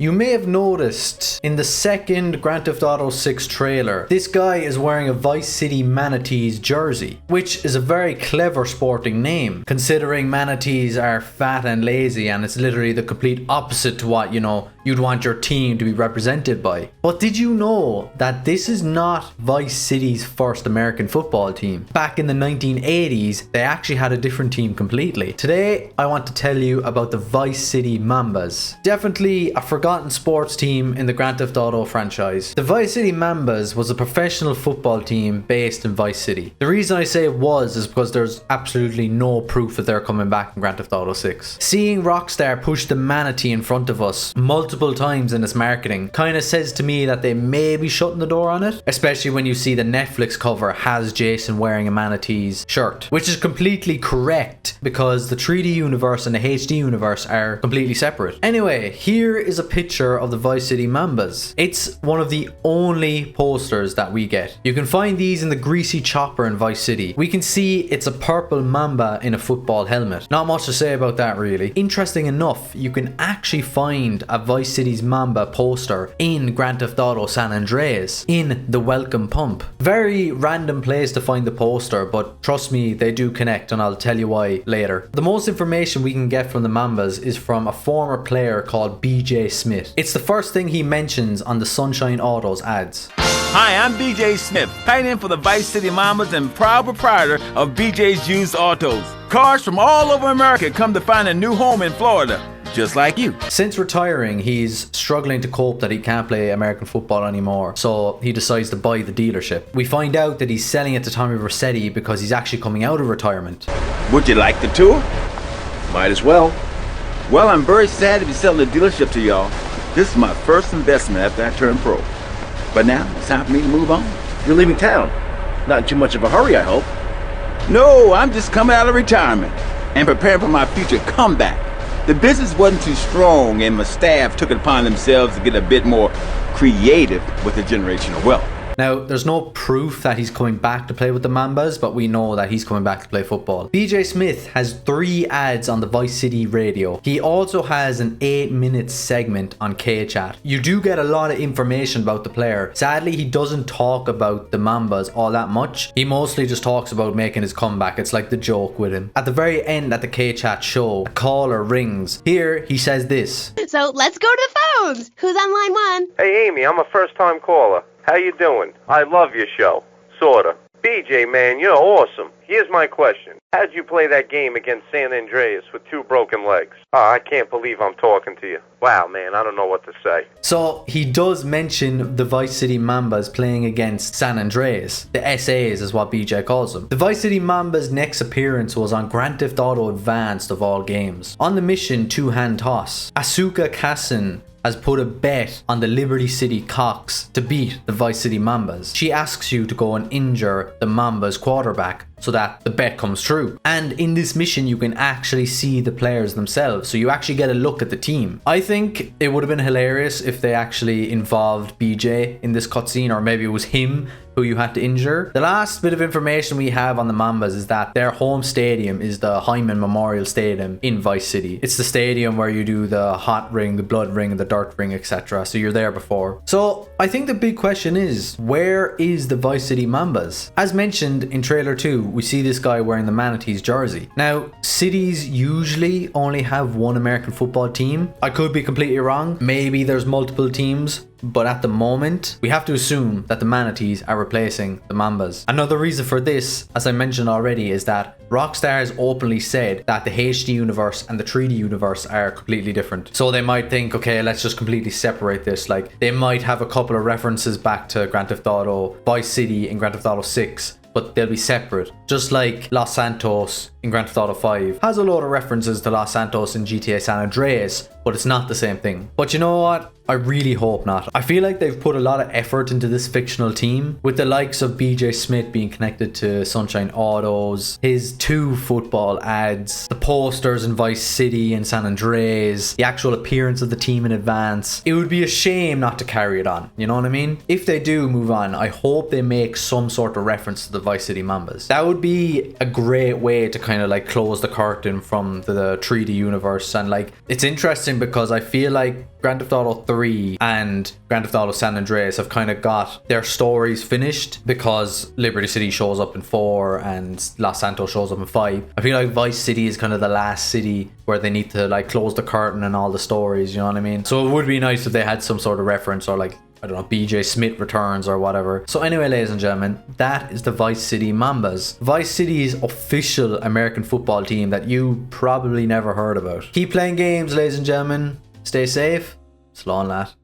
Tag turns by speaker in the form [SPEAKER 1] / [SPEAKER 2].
[SPEAKER 1] You may have noticed in the second Grand Theft Auto 6 trailer, this guy is wearing a Vice City Manatees jersey, which is a very clever sporting name, considering manatees are fat and lazy, and it's literally the complete opposite to what, you'd want your team to be represented by. But did you know that this is not Vice City's first American football team? Back in the 1980s, they actually had a different team completely. Today, I want to tell you about the Vice City Mambas. Definitely a forgotten sports team in the Grand Theft Auto franchise. The Vice City Mambas was a professional football team based in Vice City. The reason I say it was is because there's absolutely no proof that they're coming back in Grand Theft Auto 6. Seeing Rockstar push the manatee in front of us multiple times in its marketing kind of says to me that they may be shutting the door on it, especially when you see the Netflix cover has Jason wearing a manatee's shirt, which is completely correct because the 3D universe and the HD universe are completely separate. Anyway, here is a picture of the Vice City Mambas. It's one of the only posters that we get. You can find these in the Greasy Chopper in Vice City. We can see it's a purple mamba in a football helmet. Not much to say about that really. Interesting enough, you can actually find a Vice City's Mamba poster in Grand Theft Auto San Andreas in the Welcome Pump. Very random place to find the poster, but trust me, they do connect, and I'll tell you why later. The most information we can get from the Mambas is from a former player called BJ Smith. It's the first thing he mentions on the Sunshine Autos ads.
[SPEAKER 2] Hi, I'm BJ Smith, tight end for the Vice City Mambas and proud proprietor of BJ's Used Autos. Cars from all over America come to find a new home in Florida, just like you.
[SPEAKER 1] Since retiring, he's struggling to cope that he can't play American football anymore, so he decides to buy the dealership. We find out that he's selling it to Tommy Vercetti because he's actually coming out of retirement.
[SPEAKER 2] Would you like the tour?
[SPEAKER 3] Might as well.
[SPEAKER 2] Well, I'm very sad to be selling the dealership to y'all. This is my first investment after I turned pro. But now, it's time for me to move on.
[SPEAKER 3] You're leaving town. Not in too much of a hurry, I hope.
[SPEAKER 2] No, I'm just coming out of retirement and preparing for my future comeback. The business wasn't too strong, and my staff took it upon themselves to get a bit more creative with the generation of wealth.
[SPEAKER 1] Now, there's no proof that he's coming back to play with the Mambas, but we know that he's coming back to play football. BJ Smith has 3 ads on the Vice City radio. He also has an 8-minute segment on K-Chat. You do get a lot of information about the player. Sadly, he doesn't talk about the Mambas all that much. He mostly just talks about making his comeback. It's like the joke with him. At the very end at the K-Chat show, a caller rings. Here, he says this.
[SPEAKER 4] So let's go to the phones. Who's on line 1?
[SPEAKER 5] Hey, Amy, I'm a first-time caller. How you doing? I love your show. Sorta. BJ, man, you're awesome. Here's my question. How'd you play that game against San Andreas with 2 broken legs? Oh, I can't believe I'm talking to you. Wow, man, I don't know what to say.
[SPEAKER 1] So, he does mention the Vice City Mambas playing against San Andreas. The SAs is what BJ calls them. The Vice City Mambas' next appearance was on Grand Theft Auto Advanced of all games. On the mission 2-hand toss, Asuka Kassin has put a bet on the Liberty City Cox to beat the Vice City Mambas. She asks you to go and injure the Mambas quarterback so that the bet comes true. And in this mission, you can actually see the players themselves, so you actually get a look at the team. I think it would have been hilarious if they actually involved BJ in this cutscene, or maybe it was him who you had to injure. The last bit of information we have on the Mambas is that their home stadium is the Hyman Memorial Stadium in Vice City. It's the stadium where you do the hot ring, the blood ring, the dirt ring, etc. So you're there before. So I think the big question is, where is the Vice City Mambas? As mentioned in trailer 2, we see this guy wearing the Manatees jersey. Now, cities usually only have one American football team. I could be completely wrong. Maybe there's multiple teams. But at the moment, we have to assume that the Manatees are replacing the Mambas. Another reason for this, as I mentioned already, is that Rockstar has openly said that the HD universe and the 3D universe are completely different. So they might think, okay, let's just completely separate this. Like, they might have a couple of references back to Grand Theft Auto Vice City and Grand Theft Auto 6, but they'll be separate. Just like Los Santos in Grand Theft Auto 5 has a lot of references to Los Santos in GTA San Andreas, but it's not the same thing. But you know what? I really hope not. I feel like they've put a lot of effort into this fictional team, with the likes of BJ Smith being connected to Sunshine Autos, his 2 football ads, the posters in Vice City and San Andreas, the actual appearance of the team in advance. It would be a shame not to carry it on, you know what I mean? If they do move on, I hope they make some sort of reference to the Vice City Mambas. That would be a great way to kind of like close the curtain from the 3D universe. And like, it's interesting because I feel like Grand Theft Auto 3 and Grand Theft Auto San Andreas have kind of got their stories finished because Liberty City shows up in 4 and Los Santos shows up in 5. I feel like Vice City is kind of the last city where they need to like close the curtain and all the stories, you know what I mean? So it would be nice if they had some sort of reference, or like, I don't know, BJ Smith returns or whatever. So anyway, ladies and gentlemen, that is the Vice City Mambas. Vice City's official American football team that you probably never heard about. Keep playing games, ladies and gentlemen. Stay safe. Slán leat.